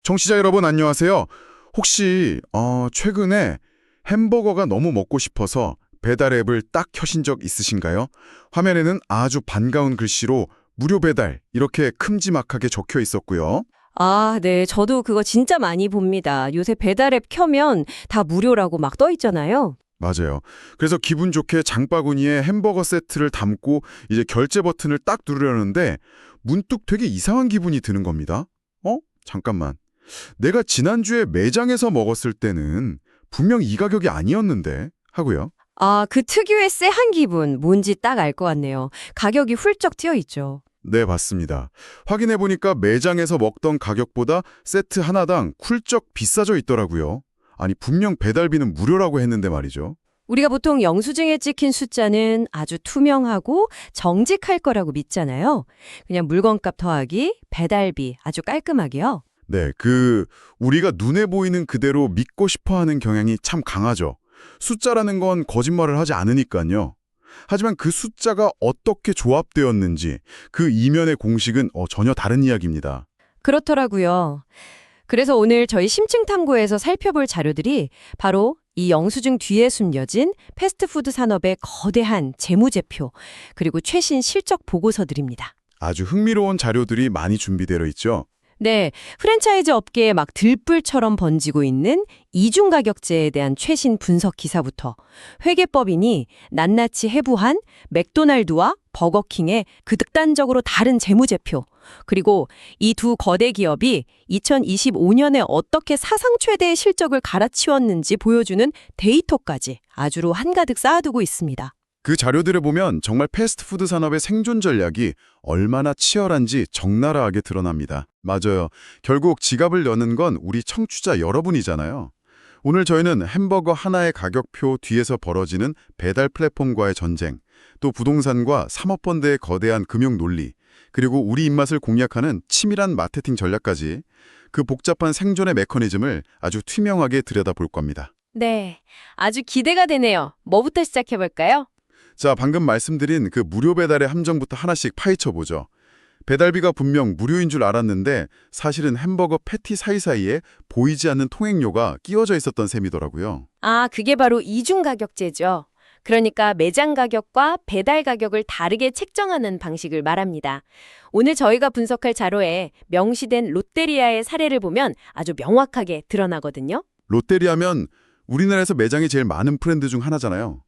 청취자 여러분 안녕하세요. 혹시 최근에 햄버거가 너무 먹고 싶어서 배달 앱을 딱 켜신 적 있으신가요? 화면에는 아주 반가운 글씨로 무료 배달 이렇게 큼지막하게 적혀 있었고요. 아, 네. 저도 그거 진짜 많이 봅니다. 요새 배달 앱 켜면 다 무료라고 막 떠 있잖아요. 맞아요. 그래서 기분 좋게 장바구니에 햄버거 세트를 담고 이제 결제 버튼을 딱 누르려는데 문득 되게 이상한 기분이 드는 겁니다. 잠깐만. 내가 지난주에 매장에서 먹었을 때는 분명 이 가격이 아니었는데 하고요. 아, 그 특유의 쎄한 기분 뭔지 딱 알 것 같네요. 가격이 훌쩍 튀어 있죠. 네, 맞습니다. 확인해보니까 매장에서 먹던 가격보다 세트 하나당 훌쩍 비싸져 있더라고요. 아니, 분명 배달비는 무료라고 했는데 말이죠. 우리가 보통 영수증에 찍힌 숫자는 아주 투명하고 정직할 거라고 믿잖아요. 그냥 물건값 더하기, 배달비 아주 깔끔하게요. 네, 우리가 눈에 보이는 그대로 믿고 싶어하는 경향이 참 강하죠. 숫자라는 건 거짓말을 하지 않으니까요. 하지만 그 숫자가 어떻게 조합되었는지 그 이면의 공식은 전혀 다른 이야기입니다. 그렇더라고요. 그래서 오늘 저희 심층탐구에서 살펴볼 자료들이 바로 이 영수증 뒤에 숨겨진 패스트푸드 산업의 거대한 재무제표, 그리고 최신 실적 보고서들입니다. 아주 흥미로운 자료들이 많이 준비되어 있죠. 네, 프랜차이즈 업계에 막 들불처럼 번지고 있는 이중가격제에 대한 최신 분석 기사부터 회계법인이 낱낱이 해부한 맥도날드와 버거킹의 그 극단적으로 다른 재무제표, 그리고 이 두 거대 기업이 2025년에 어떻게 사상 최대의 실적을 갈아치웠는지 보여주는 데이터까지 아주로 한가득 쌓아두고 있습니다. 그 자료들을 보면 정말 패스트푸드 산업의 생존 전략이 얼마나 치열한지 적나라하게 드러납니다. 맞아요. 결국 지갑을 여는 건 우리 청취자 여러분이잖아요. 오늘 저희는 햄버거 하나의 가격표 뒤에서 벌어지는 배달 플랫폼과의 전쟁, 또 부동산과 사모펀드의 거대한 금융 논리, 그리고 우리 입맛을 공략하는 치밀한 마케팅 전략까지 그 복잡한 생존의 메커니즘을 아주 투명하게 들여다볼 겁니다. 네, 아주 기대가 되네요. 뭐부터 시작해볼까요? 자, 방금 말씀드린 그 무료 배달의 함정부터 하나씩 파헤쳐보죠. 배달비가 분명 무료인 줄 알았는데 사실은 햄버거 패티 사이사이에 보이지 않는 통행료가 끼워져 있었던 셈이더라고요. 아, 그게 바로 이중가격제죠. 그러니까 매장 가격과 배달 가격을 다르게 책정하는 방식을 말합니다. 오늘 저희가 분석할 자료에 명시된 롯데리아의 사례를 보면 아주 명확하게 드러나거든요. 롯데리아면 우리나라에서 매장이 제일 많은 브랜드 중 하나잖아요.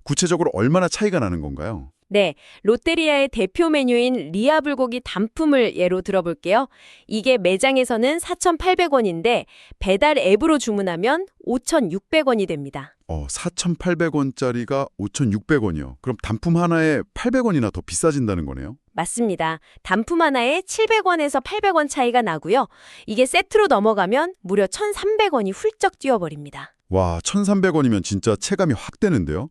구체적으로 얼마나 차이가 나는 건가요? 네, 롯데리아의 대표 메뉴인 리아 불고기 단품을 예로 들어볼게요. 이게 매장에서는 4,800원인데 배달 앱으로 주문하면 5,600원이 됩니다. 4,800원짜리가 5,600원이요. 그럼 단품 하나에 800원이나 더 비싸진다는 거네요. 맞습니다. 단품 하나에 700원에서 800원 차이가 나고요. 이게 세트로 넘어가면 무려 1,300원이 훌쩍 뛰어버립니다. 와, 1,300원이면 진짜 체감이 확 되는데요.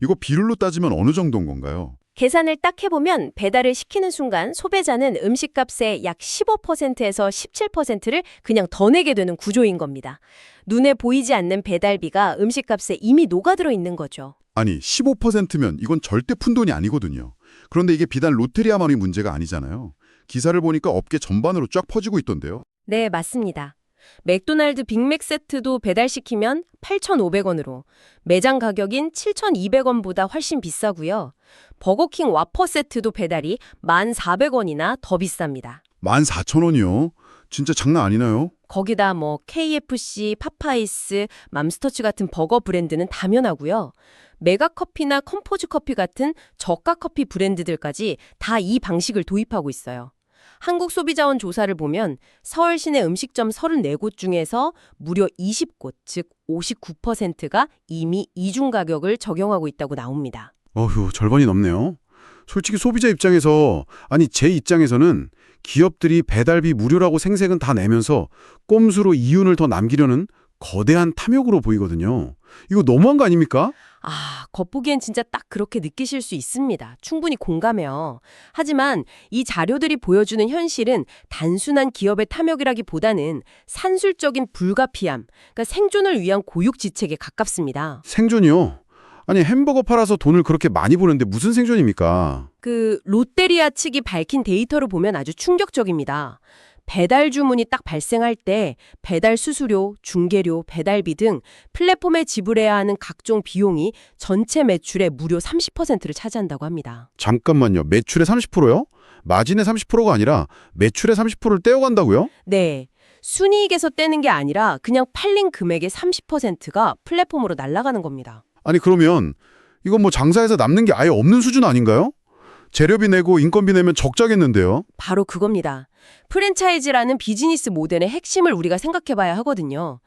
이거 비율로 따지면 어느 정도인 건가요? 계산을 딱 해보면 배달을 시키는 순간 소비자는 음식값의 약 15%에서 17%를 그냥 더 내게 되는 구조인 겁니다. 눈에 보이지 않는 배달비가 음식값에 이미 녹아들어 있는 거죠. 아니, 15%면 이건 절대 푼돈이 아니거든요. 그런데 이게 비단 롯데리아만의 문제가 아니잖아요. 기사를 보니까 업계 전반으로 쫙 퍼지고 있던데요. 네, 맞습니다. 맥도날드 빅맥 세트도 배달시키면 8,500원으로 매장 가격인 7,200원보다 훨씬 비싸고요. 버거킹 와퍼 세트도 배달이 1,400원이나 더 비쌉니다. 14,000원이요? 진짜 장난 아니나요? 거기다 뭐 KFC, 파파이스, 맘스터치 같은 버거 브랜드는 당연하고요. 메가커피나 컴포즈 커피 같은 저가 커피 브랜드들까지 다 이 방식을 도입하고 있어요. 한국소비자원 조사를 보면 서울 시내 음식점 34곳 중에서 무려 20곳, 즉 59%가 이미 이중 가격을 적용하고 있다고 나옵니다. 어휴, 절반이 넘네요. 솔직히 소비자 입장에서, 아니 제 입장에서는 기업들이 배달비 무료라고 생색은 다 내면서 꼼수로 이윤을 더 남기려는 거대한 탐욕으로 보이거든요. 이거 너무한 거 아닙니까? 아, 겉보기엔 진짜 딱 그렇게 느끼실 수 있습니다. 충분히 공감해요. 하지만 이 자료들이 보여주는 현실은 단순한 기업의 탐욕이라기보다는 산술적인 불가피함, 그러니까 생존을 위한 고육지책에 가깝습니다. 생존이요? 아니 햄버거 팔아서 돈을 그렇게 많이 버는데 무슨 생존입니까? 롯데리아 측이 밝힌 데이터를 보면 아주 충격적입니다. 배달 주문이 딱 발생할 때 배달 수수료, 중개료, 배달비 등 플랫폼에 지불해야 하는 각종 비용이 전체 매출의 무려 30%를 차지한다고 합니다. 잠깐만요. 매출의 30%요? 마진의 30%가 아니라 매출의 30%를 떼어간다고요? 네. 순이익에서 떼는 게 아니라 그냥 팔린 금액의 30%가 플랫폼으로 날아가는 겁니다. 아니 그러면 이건 뭐 장사해서 남는 게 아예 없는 수준 아닌가요? 재료비 내고 인건비 내면 적자겠는데요? 바로 그겁니다. 프랜차이즈라는 비즈니스 모델의 핵심을 우리가 생각해 봐야 하거든요.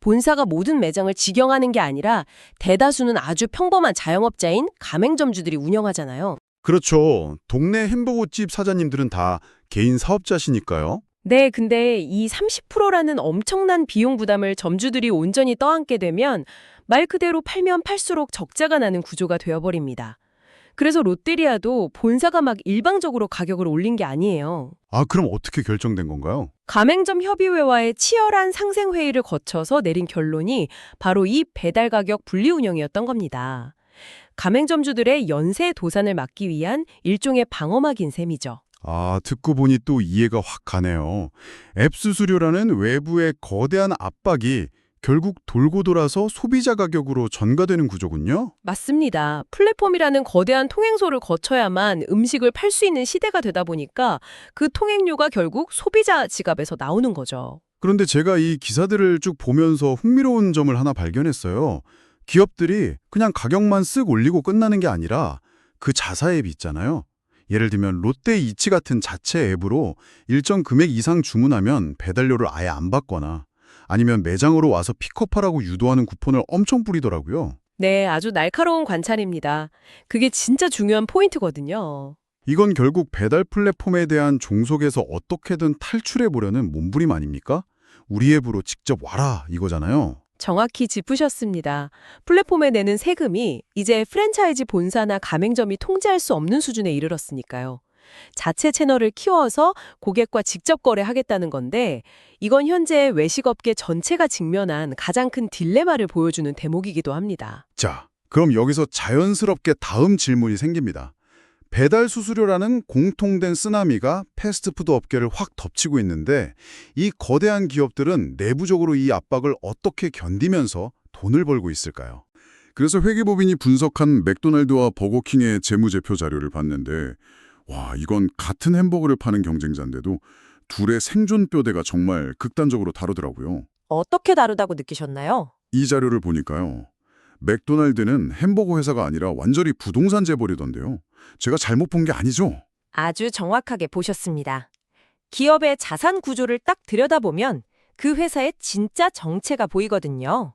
본사가 모든 매장을 직영하는 게 아니라 대다수는 아주 평범한 자영업자인 가맹점주들이 운영하잖아요. 그렇죠. 동네 햄버거집 사장님들은 다 개인 사업자시니까요. 네, 근데 이 30%라는 엄청난 비용 부담을 점주들이 온전히 떠안게 되면 말 그대로 팔면 팔수록 적자가 나는 구조가 되어버립니다. 그래서 롯데리아도 본사가 막 일방적으로 가격을 올린 게 아니에요. 아, 그럼 어떻게 결정된 건가요? 가맹점 협의회와의 치열한 상생회의를 거쳐서 내린 결론이 바로 이 배달 가격 분리 운영이었던 겁니다. 가맹점주들의 연쇄 도산을 막기 위한 일종의 방어막인 셈이죠. 아, 듣고 보니 또 이해가 확 가네요. 앱 수수료라는 외부의 거대한 압박이 결국 돌고 돌아서 소비자 가격으로 전가되는 구조군요. 맞습니다. 플랫폼이라는 거대한 통행소를 거쳐야만 음식을 팔 수 있는 시대가 되다 보니까 그 통행료가 결국 소비자 지갑에서 나오는 거죠. 그런데 제가 이 기사들을 쭉 보면서 흥미로운 점을 하나 발견했어요. 기업들이 그냥 가격만 쓱 올리고 끝나는 게 아니라 그 자사 앱 있잖아요. 예를 들면 롯데이치 같은 자체 앱으로 일정 금액 이상 주문하면 배달료를 아예 안 받거나 아니면 매장으로 와서 픽업하라고 유도하는 쿠폰을 엄청 뿌리더라고요. 네, 아주 날카로운 관찰입니다. 그게 진짜 중요한 포인트거든요. 이건 결국 배달 플랫폼에 대한 종속에서 어떻게든 탈출해보려는 몸부림 아닙니까? 우리 앱으로 직접 와라 이거잖아요. 정확히 짚으셨습니다. 플랫폼에 내는 세금이 이제 프랜차이즈 본사나 가맹점이 통제할 수 없는 수준에 이르렀으니까요. 자체 채널을 키워서 고객과 직접 거래하겠다는 건데 이건 현재 외식업계 전체가 직면한 가장 큰 딜레마를 보여주는 대목이기도 합니다. 자, 그럼 여기서 자연스럽게 다음 질문이 생깁니다. 배달 수수료라는 공통된 쓰나미가 패스트푸드 업계를 확 덮치고 있는데 이 거대한 기업들은 내부적으로 이 압박을 어떻게 견디면서 돈을 벌고 있을까요? 그래서 회계법인이 분석한 맥도날드와 버거킹의 재무제표 자료를 봤는데 와, 이건 같은 햄버거를 파는 경쟁자인데도 둘의 생존 뼈대가 정말 극단적으로 다르더라고요. 어떻게 다르다고 느끼셨나요? 이 자료를 보니까요. 맥도날드는 햄버거 회사가 아니라 완전히 부동산 재벌이던데요. 제가 잘못 본 게 아니죠? 아주 정확하게 보셨습니다. 기업의 자산 구조를 딱 들여다보면 그 회사의 진짜 정체가 보이거든요.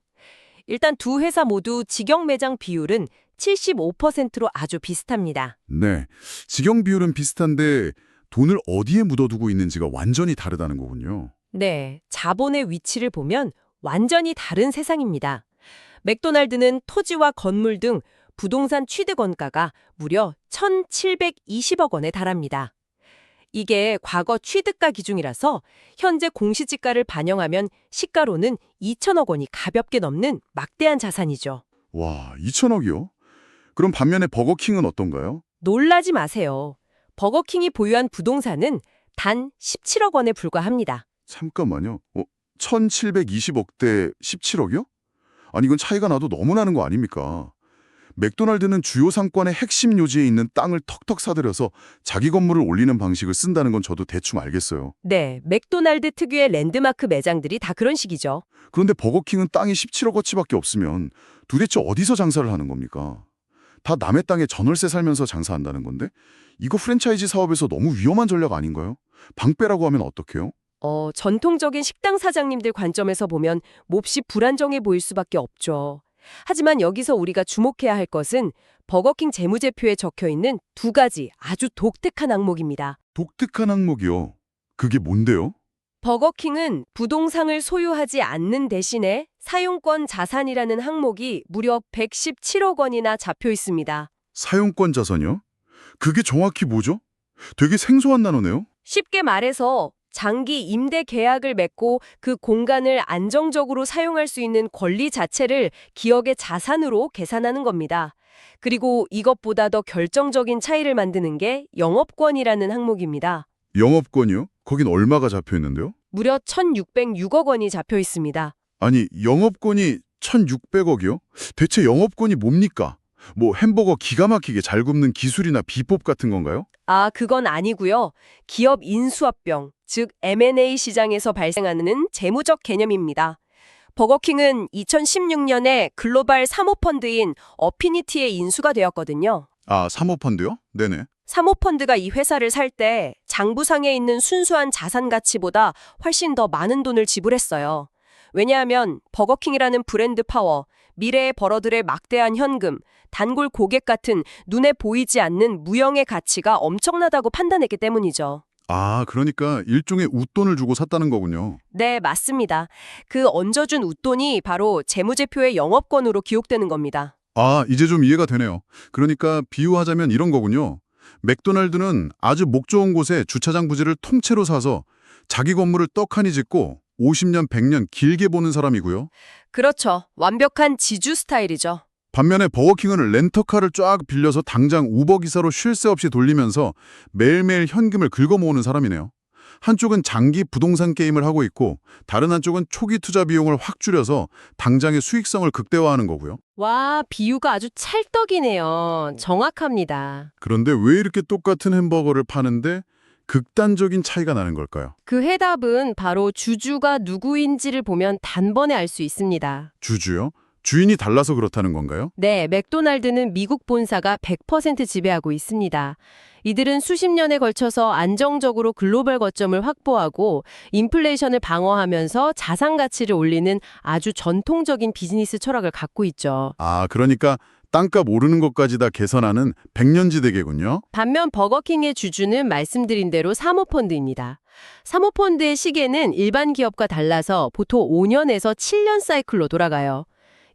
일단 두 회사 모두 직영 매장 비율은 75%로 아주 비슷합니다. 네, 직영 비율은 비슷한데 돈을 어디에 묻어두고 있는지가 완전히 다르다는 거군요. 네, 자본의 위치를 보면 완전히 다른 세상입니다. 맥도날드는 토지와 건물 등 부동산 취득원가가 무려 1,720억 원에 달합니다. 이게 과거 취득가 기준이라서 현재 공시지가를 반영하면 시가로는 2천억 원이 가볍게 넘는 막대한 자산이죠. 와, 2천억이요? 그럼 반면에 버거킹은 어떤가요? 놀라지 마세요. 버거킹이 보유한 부동산은 단 17억 원에 불과합니다. 잠깐만요. 1,720억대 17억이요? 아니 이건 차이가 나도 너무 나는 거 아닙니까? 맥도날드는 주요 상권의 핵심 요지에 있는 땅을 턱턱 사들여서 자기 건물을 올리는 방식을 쓴다는 건 저도 대충 알겠어요. 네, 맥도날드 특유의 랜드마크 매장들이 다 그런 식이죠. 그런데 버거킹은 땅이 17억어치밖에 없으면 도대체 어디서 장사를 하는 겁니까? 다 남의 땅에 전월세 살면서 장사한다는 건데 이거 프랜차이즈 사업에서 너무 위험한 전략 아닌가요? 방빼라고 하면 어떡해요? 전통적인 식당 사장님들 관점에서 보면 몹시 불안정해 보일 수밖에 없죠. 하지만 여기서 우리가 주목해야 할 것은 버거킹 재무제표에 적혀있는 두 가지 아주 독특한 항목입니다. 독특한 항목이요. 그게 뭔데요? 버거킹은 부동산을 소유하지 않는 대신에 사용권 자산이라는 항목이 무려 117억 원이나 잡혀 있습니다. 사용권 자산이요? 그게 정확히 뭐죠? 되게 생소한 단어네요. 쉽게 말해서 장기 임대 계약을 맺고 그 공간을 안정적으로 사용할 수 있는 권리 자체를 기업의 자산으로 계산하는 겁니다. 그리고 이것보다 더 결정적인 차이를 만드는 게 영업권이라는 항목입니다. 영업권이요? 거긴 얼마가 잡혀 있는데요? 무려 1,606억 원이 잡혀 있습니다. 아니, 영업권이 1,600억이요? 대체 영업권이 뭡니까? 뭐 햄버거 기가 막히게 잘 굽는 기술이나 비법 같은 건가요? 아, 그건 아니고요. 기업 인수합병, 즉 M&A 시장에서 발생하는 재무적 개념입니다. 버거킹은 2016년에 글로벌 사모펀드인 어피니티에 인수가 되었거든요. 아, 사모펀드요? 네네. 사모펀드가 이 회사를 살 때 장부상에 있는 순수한 자산 가치보다 훨씬 더 많은 돈을 지불했어요. 왜냐하면 버거킹이라는 브랜드 파워, 미래의 버러들의 막대한 현금, 단골 고객 같은 눈에 보이지 않는 무형의 가치가 엄청나다고 판단했기 때문이죠. 아, 그러니까 일종의 웃돈을 주고 샀다는 거군요. 네, 맞습니다. 그 얹어준 웃돈이 바로 재무제표의 영업권으로 기록되는 겁니다. 아, 이제 좀 이해가 되네요. 그러니까 비유하자면 이런 거군요. 맥도날드는 아주 목 좋은 곳에 주차장 부지를 통째로 사서 자기 건물을 떡하니 짓고 50년, 100년 길게 보는 사람이고요. 그렇죠. 완벽한 지주 스타일이죠. 반면에 버거킹은 렌터카를 쫙 빌려서 당장 우버 기사로 쉴 새 없이 돌리면서 매일매일 현금을 긁어 모으는 사람이네요. 한쪽은 장기 부동산 게임을 하고 있고 다른 한쪽은 초기 투자 비용을 확 줄여서 당장의 수익성을 극대화하는 거고요. 와, 비유가 아주 찰떡이네요. 정확합니다. 그런데 왜 이렇게 똑같은 햄버거를 파는데 극단적인 차이가 나는 걸까요? 그 해답은 바로 주주가 누구인지를 보면 단번에 알 수 있습니다. 주주요? 주인이 달라서 그렇다는 건가요? 네, 맥도날드는 미국 본사가 100% 지배하고 있습니다. 이들은 수십 년에 걸쳐서 안정적으로 글로벌 거점을 확보하고 인플레이션을 방어하면서 자산 가치를 올리는 아주 전통적인 비즈니스 철학을 갖고 있죠. 아, 그러니까 땅값 오르는 것까지 다 개선하는 백년지대계군요. 반면 버거킹의 주주는 말씀드린 대로 사모펀드입니다. 사모펀드의 시계는 일반 기업과 달라서 보통 5년에서 7년 사이클로 돌아가요.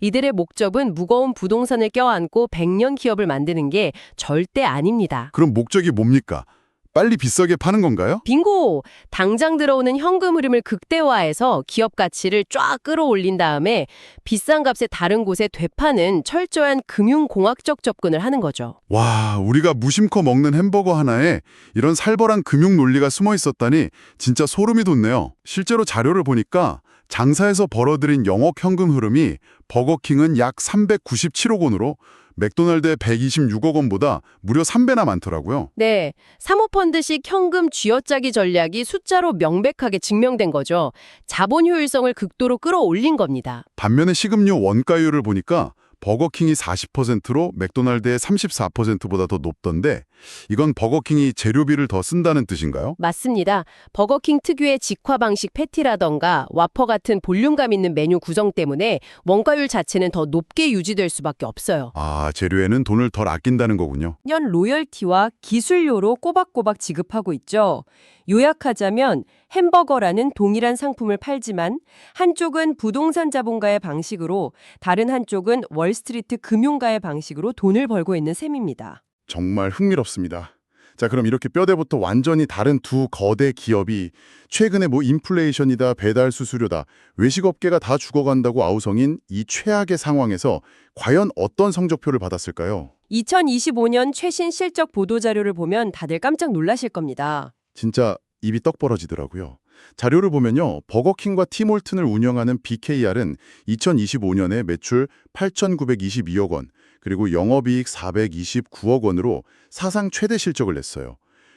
이들의 목적은 무거운 부동산을 껴안고 100년 기업을 만드는 게 절대 아닙니다. 그럼 목적이 뭡니까? 빨리 비싸게 파는 건가요? 빙고! 당장 들어오는 현금 흐름을 극대화해서 기업 가치를 쫙 끌어올린 다음에 비싼 값에 다른 곳에 되파는 철저한 금융공학적 접근을 하는 거죠. 와, 우리가 무심코 먹는 햄버거 하나에 이런 살벌한 금융 논리가 숨어 있었다니 진짜 소름이 돋네요. 실제로 자료를 보니까 장사에서 벌어들인 영업 현금 흐름이 버거킹은 약 397억 원으로 맥도날드의 126억 원보다 무려 3배나 많더라고요. 네, 사모펀드식 현금 쥐어짜기 전략이 숫자로 명백하게 증명된 거죠. 자본 효율성을 극도로 끌어올린 겁니다. 반면에 식음료 원가율을 보니까 버거킹이 40%로 맥도날드의 34%보다 더 높던데 이건 버거킹이 재료비를 더 쓴다는 뜻인가요? 맞습니다. 버거킹 특유의 직화 방식 패티라던가 와퍼 같은 볼륨감 있는 메뉴 구성 때문에 원가율 자체는 더 높게 유지될 수밖에 없어요. 아, 재료에는 돈을 덜 아낀다는 거군요. 년 로열티와 기술료로 꼬박꼬박 지급하고 있죠. 요약하자면 햄버거라는 동일한 상품을 팔지만 한쪽은 부동산 자본가의 방식으로 다른 한쪽은 월스트리트 금융가의 방식으로 돈을 벌고 있는 셈입니다. 정말 흥미롭습니다. 자, 그럼 이렇게 뼈대부터 완전히 다른 두 거대 기업이 최근에 뭐 인플레이션이다, 배달 수수료다, 외식업계가 다 죽어간다고 아우성인 이 최악의 상황에서 과연 어떤 성적표를 받았을까요? 2025년 최신 실적 보도자료를 보면 다들 깜짝 놀라실 겁니다. 진짜 입이 떡 벌어지더라고요. 자료를 보면요. 버거킹과 티몰튼을 운영하는 BKR은 2025년에 매출 8,922억 원, 그리고 영업이익 429억 원으로 사상 최대 실적을 냈어요.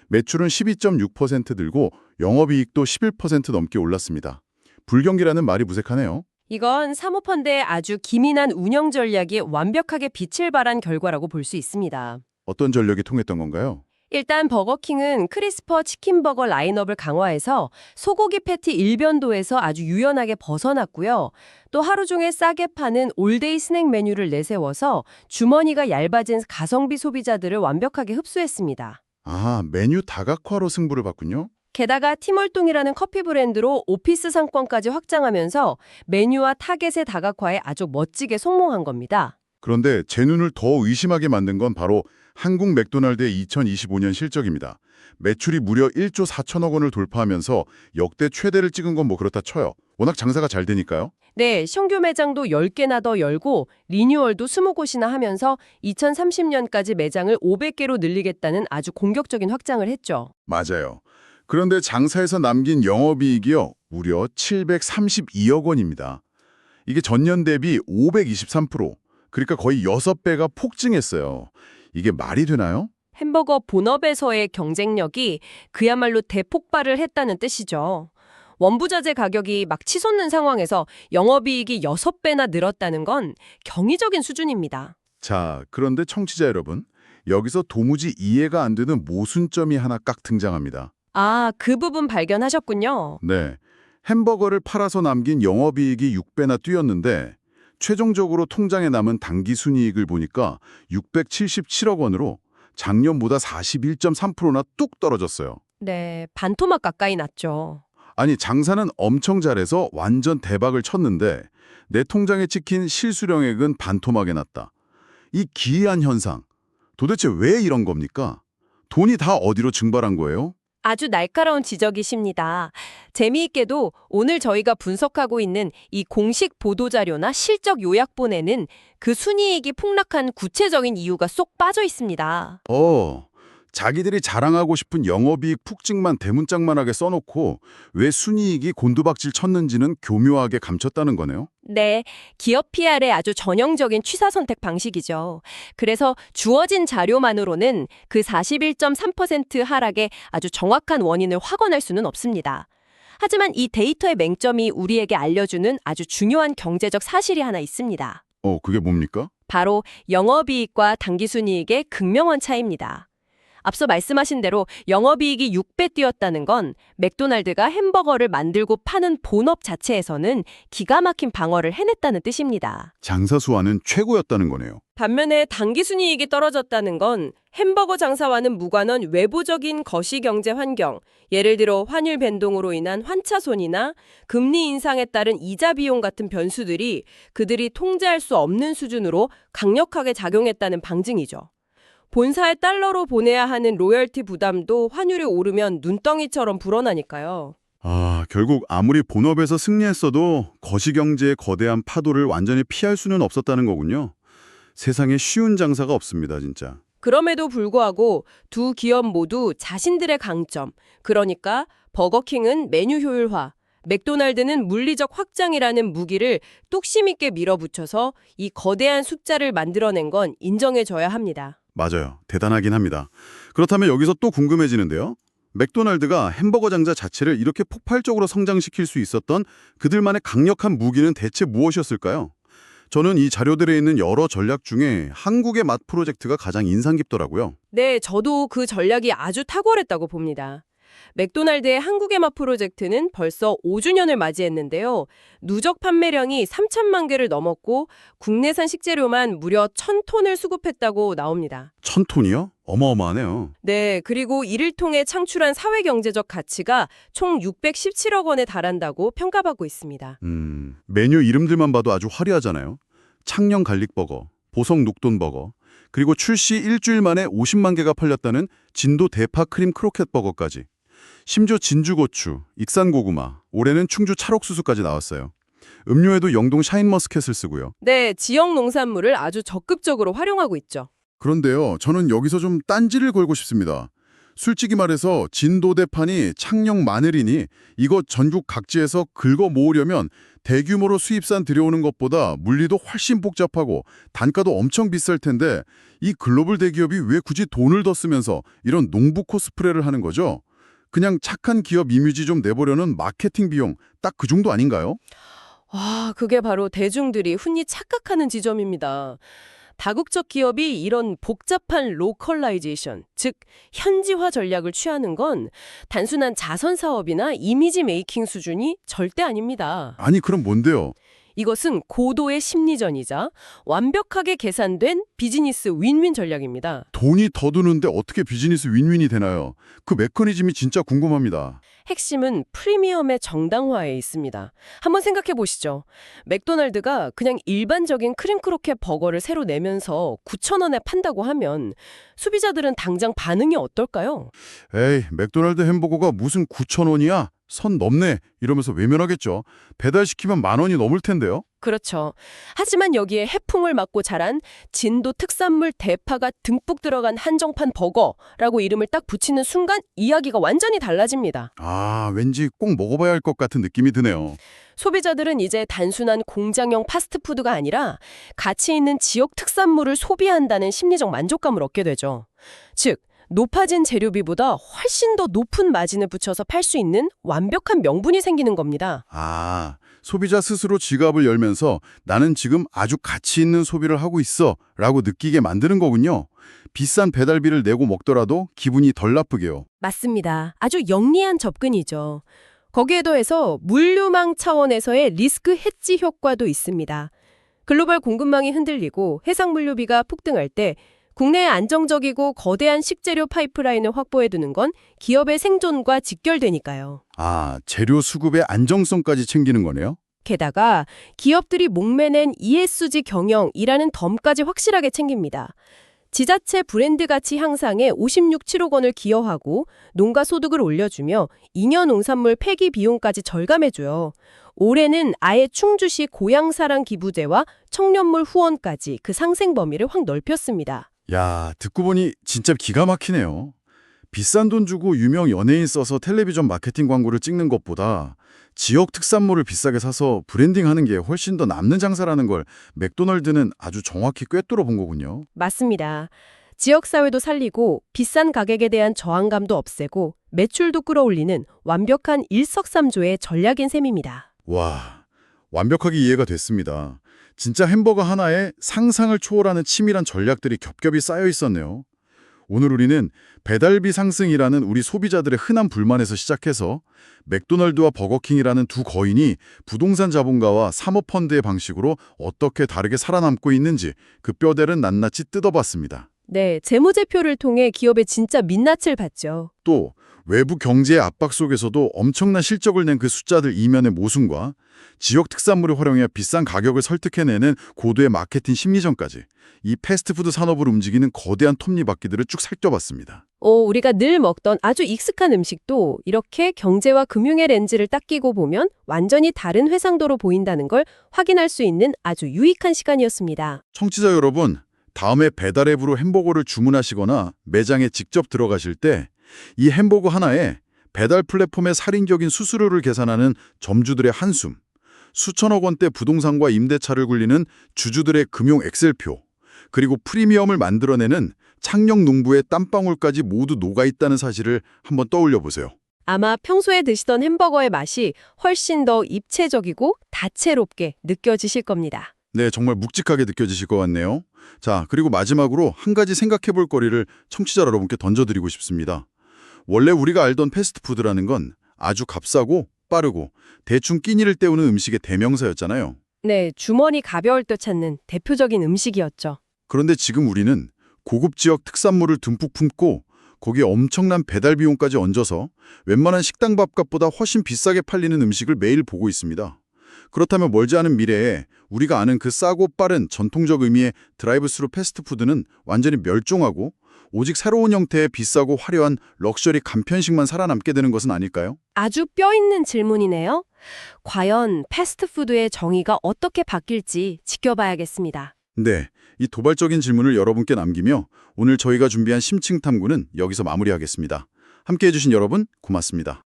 매출은 12.6% 늘고 영업이익도 11% 넘게 올랐습니다. 불경기라는 말이 무색하네요. 이건 사모펀드의 아주 기민한 운영 전략이 완벽하게 빛을 발한 결과라고 볼 수 있습니다. 어떤 전력이 통했던 건가요? 일단 버거킹은 크리스퍼 치킨버거 라인업을 강화해서 소고기 패티 일변도에서 아주 유연하게 벗어났고요. 또 하루 종일 싸게 파는 올데이 스낵 메뉴를 내세워서 주머니가 얇아진 가성비 소비자들을 완벽하게 흡수했습니다. 아, 메뉴 다각화로 승부를 봤군요. 게다가 티몰동이라는 커피 브랜드로 오피스 상권까지 확장하면서 메뉴와 타겟의 다각화에 아주 멋지게 성공한 겁니다. 그런데 제 눈을 더 의심하게 만든 건 바로 한국 맥도날드의 2025년 실적입니다. 매출이 무려 1조 4천억 원을 돌파하면서 역대 최대를 찍은 건 뭐 그렇다 쳐요. 워낙 장사가 잘 되니까요. 네, 신규 매장도 10개나 더 열고 리뉴얼도 20곳이나 하면서 2030년까지 매장을 500개로 늘리겠다는 아주 공격적인 확장을 했죠. 맞아요. 그런데 장사에서 남긴 영업이익이요, 무려 732억 원입니다. 이게 전년 대비 523%, 그러니까 거의 6배가 폭증했어요. 이게 말이 되나요? 햄버거 본업에서의 경쟁력이 그야말로 대폭발을 했다는 뜻이죠. 원부자재 가격이 막 치솟는 상황에서 영업이익이 6배나 늘었다는 건 경이적인 수준입니다. 자, 그런데 청취자 여러분, 여기서 도무지 이해가 안 되는 모순점이 하나 깍 등장합니다. 아, 그 부분 발견하셨군요. 네, 햄버거를 팔아서 남긴 영업이익이 6배나 뛰었는데 최종적으로 통장에 남은 당기순이익을 보니까 677억 원으로 작년보다 41.3%나 뚝 떨어졌어요. 네, 반토막 가까이 났죠. 아니, 장사는 엄청 잘해서 완전 대박을 쳤는데 내 통장에 찍힌 실수령액은 반토막에 났다. 이 기이한 현상, 도대체 왜 이런 겁니까? 돈이 다 어디로 증발한 거예요? 아주 날카로운 지적이십니다. 재미있게도 오늘 저희가 분석하고 있는 이 공식 보도자료나 실적 요약본에는 그 순이익이 폭락한 구체적인 이유가 쏙 빠져 있습니다. 자기들이 자랑하고 싶은 영업이익 폭증만 대문짝만하게 써놓고 왜 순이익이 곤두박질 쳤는지는 교묘하게 감췄다는 거네요. 네, 기업 PR의 아주 전형적인 취사 선택 방식이죠. 그래서 주어진 자료만으로는 그 41.3% 하락의 아주 정확한 원인을 확언할 수는 없습니다. 하지만 이 데이터의 맹점이 우리에게 알려주는 아주 중요한 경제적 사실이 하나 있습니다. 그게 뭡니까? 바로 영업이익과 당기순이익의 극명한 차이입니다. 앞서 말씀하신 대로 영업이익이 6배 뛰었다는 건 맥도날드가 햄버거를 만들고 파는 본업 자체에서는 기가 막힌 방어를 해냈다는 뜻입니다. 장사 수완은 최고였다는 거네요. 반면에 당기순이익이 떨어졌다는 건 햄버거 장사와는 무관한 외부적인 거시경제 환경, 예를 들어 환율 변동으로 인한 환차손이나 금리 인상에 따른 이자 비용 같은 변수들이 그들이 통제할 수 없는 수준으로 강력하게 작용했다는 방증이죠. 본사에 달러로 보내야 하는 로열티 부담도 환율이 오르면 눈덩이처럼 불어나니까요. 결국 아무리 본업에서 승리했어도 거시경제의 거대한 파도를 완전히 피할 수는 없었다는 거군요. 세상에 쉬운 장사가 없습니다, 진짜. 그럼에도 불구하고 두 기업 모두 자신들의 강점, 그러니까 버거킹은 메뉴 효율화, 맥도날드는 물리적 확장이라는 무기를 뚝심 있게 밀어붙여서 이 거대한 숫자를 만들어낸 건 인정해줘야 합니다. 맞아요. 대단하긴 합니다. 그렇다면 여기서 또 궁금해지는데요. 맥도날드가 햄버거 장사 자체를 이렇게 폭발적으로 성장시킬 수 있었던 그들만의 강력한 무기는 대체 무엇이었을까요? 저는 이 자료들에 있는 여러 전략 중에 한국의 맛 프로젝트가 가장 인상 깊더라고요. 네, 저도 그 전략이 아주 탁월했다고 봅니다. 맥도날드의 한국의 맛 프로젝트는 벌써 5주년을 맞이했는데요. 누적 판매량이 3천만 개를 넘었고 국내산 식재료만 무려 1,000톤을 수급했다고 나옵니다. 1,000톤이요? 어마어마하네요. 네, 그리고 이를 통해 창출한 사회경제적 가치가 총 617억 원에 달한다고 평가받고 있습니다. 메뉴 이름들만 봐도 아주 화려하잖아요. 창녕 갈릭버거, 보성 녹돈버거, 그리고 출시 일주일 만에 50만 개가 팔렸다는 진도 대파 크림 크로켓버거까지. 심지어 진주고추, 익산고구마, 올해는 충주 찰옥수수까지 나왔어요. 음료에도 영동 샤인머스켓을 쓰고요. 네, 지역 농산물을 아주 적극적으로 활용하고 있죠. 그런데요, 저는 여기서 좀 딴지를 걸고 싶습니다. 솔직히 말해서 진도 대파니 창녕 마늘이니 이거 전국 각지에서 긁어 모으려면 대규모로 수입산 들여오는 것보다 물리도 훨씬 복잡하고 단가도 엄청 비쌀 텐데 이 글로벌 대기업이 왜 굳이 돈을 더 쓰면서 이런 농부 코스프레를 하는 거죠? 그냥 착한 기업 이미지 좀 내보려는 마케팅 비용 딱 그 정도 아닌가요? 그게 바로 대중들이 흔히 착각하는 지점입니다. 다국적 기업이 이런 복잡한 로컬라이제이션, 즉 현지화 전략을 취하는 건 단순한 자선 사업이나 이미지 메이킹 수준이 절대 아닙니다. 아니 그럼 뭔데요? 이것은 고도의 심리전이자 완벽하게 계산된 비즈니스 윈윈 전략입니다. 돈이 더 드는데 어떻게 비즈니스 윈윈이 되나요? 그 메커니즘이 진짜 궁금합니다. 핵심은 프리미엄의 정당화에 있습니다. 한번 생각해 보시죠. 맥도날드가 그냥 일반적인 크림 크로켓 버거를 새로 내면서 9,000원에 판다고 하면 소비자들은 당장 반응이 어떨까요? 에이, 맥도날드 햄버거가 무슨 9,000원이야? 선 넘네. 이러면서 외면하겠죠. 배달시키면 10,000원이 넘을 텐데요. 그렇죠. 하지만 여기에 해풍을 맞고 자란 진도 특산물 대파가 듬뿍 들어간 한정판 버거라고 이름을 딱 붙이는 순간 이야기가 완전히 달라집니다. 아, 왠지 꼭 먹어봐야 할 것 같은 느낌이 드네요. 소비자들은 이제 단순한 공장형 파스트푸드가 아니라 가치 있는 지역 특산물을 소비한다는 심리적 만족감을 얻게 되죠. 즉, 높아진 재료비보다 훨씬 더 높은 마진을 붙여서 팔 수 있는 완벽한 명분이 생기는 겁니다. 아, 소비자 스스로 지갑을 열면서 나는 지금 아주 가치 있는 소비를 하고 있어 라고 느끼게 만드는 거군요. 비싼 배달비를 내고 먹더라도 기분이 덜 나쁘게요. 맞습니다. 아주 영리한 접근이죠. 거기에 더해서 물류망 차원에서의 리스크 해지 효과도 있습니다. 글로벌 공급망이 흔들리고 해상 물류비가 폭등할 때 국내에 안정적이고 거대한 식재료 파이프라인을 확보해두는 건 기업의 생존과 직결되니까요. 아, 재료 수급의 안정성까지 챙기는 거네요? 게다가 기업들이 목매낸 ESG 경영이라는 덤까지 확실하게 챙깁니다. 지자체 브랜드 가치 향상에 56.7억 원을 기여하고 농가 소득을 올려주며 잉여 농산물 폐기 비용까지 절감해줘요. 올해는 아예 충주시 고향사랑 기부제와 청년물 후원까지 그 상생 범위를 확 넓혔습니다. 야, 듣고 보니 진짜 기가 막히네요. 비싼 돈 주고 유명 연예인 써서 텔레비전 마케팅 광고를 찍는 것보다 지역 특산물을 비싸게 사서 브랜딩하는 게 훨씬 더 남는 장사라는 걸 맥도널드는 아주 정확히 꿰뚫어 본 거군요. 맞습니다. 지역사회도 살리고 비싼 가격에 대한 저항감도 없애고 매출도 끌어올리는 완벽한 일석삼조의 전략인 셈입니다. 와, 완벽하게 이해가 됐습니다. 진짜 햄버거 하나에 상상을 초월하는 치밀한 전략들이 겹겹이 쌓여 있었네요. 오늘 우리는 배달비 상승이라는 우리 소비자들의 흔한 불만에서 시작해서 맥도날드와 버거킹이라는 두 거인이 부동산 자본가와 사모펀드의 방식으로 어떻게 다르게 살아남고 있는지 그 뼈대를 낱낱이 뜯어봤습니다. 네, 재무제표를 통해 기업의 진짜 민낯을 봤죠. 또 외부 경제의 압박 속에서도 엄청난 실적을 낸 그 숫자들 이면의 모순과 지역 특산물을 활용해 비싼 가격을 설득해내는 고도의 마케팅 심리전까지 이 패스트푸드 산업을 움직이는 거대한 톱니바퀴들을 쭉 살펴봤습니다. 우리가 늘 먹던 아주 익숙한 음식도 이렇게 경제와 금융의 렌즈를 딱 끼고 보면 완전히 다른 회상도로 보인다는 걸 확인할 수 있는 아주 유익한 시간이었습니다. 청취자 여러분, 다음에 배달 앱으로 햄버거를 주문하시거나 매장에 직접 들어가실 때 이 햄버거 하나에 배달 플랫폼의 살인적인 수수료를 계산하는 점주들의 한숨, 수천억 원대 부동산과 임대차를 굴리는 주주들의 금융 엑셀표, 그리고 프리미엄을 만들어내는 창녕 농부의 땀방울까지 모두 녹아있다는 사실을 한번 떠올려 보세요. 아마 평소에 드시던 햄버거의 맛이 훨씬 더 입체적이고 다채롭게 느껴지실 겁니다. 네, 정말 묵직하게 느껴지실 것 같네요. 자, 그리고 마지막으로 한 가지 생각해 볼 거리를 청취자 여러분께 던져드리고 싶습니다. 원래 우리가 알던 패스트푸드라는 건 아주 값싸고 빠르고 대충 끼니를 때우는 음식의 대명사였잖아요. 네, 주머니 가벼울 때 찾는 대표적인 음식이었죠. 그런데 지금 우리는 고급 지역 특산물을 듬뿍 품고 거기에 엄청난 배달 비용까지 얹어서 웬만한 식당 밥값보다 훨씬 비싸게 팔리는 음식을 매일 보고 있습니다. 그렇다면 멀지 않은 미래에 우리가 아는 그 싸고 빠른 전통적 의미의 드라이브스루 패스트푸드는 완전히 멸종하고 오직 새로운 형태의 비싸고 화려한 럭셔리 간편식만 살아남게 되는 것은 아닐까요? 아주 뼈있는 질문이네요. 과연 패스트푸드의 정의가 어떻게 바뀔지 지켜봐야겠습니다. 네, 이 도발적인 질문을 여러분께 남기며 오늘 저희가 준비한 심층 탐구는 여기서 마무리하겠습니다. 함께해 주신 여러분 고맙습니다.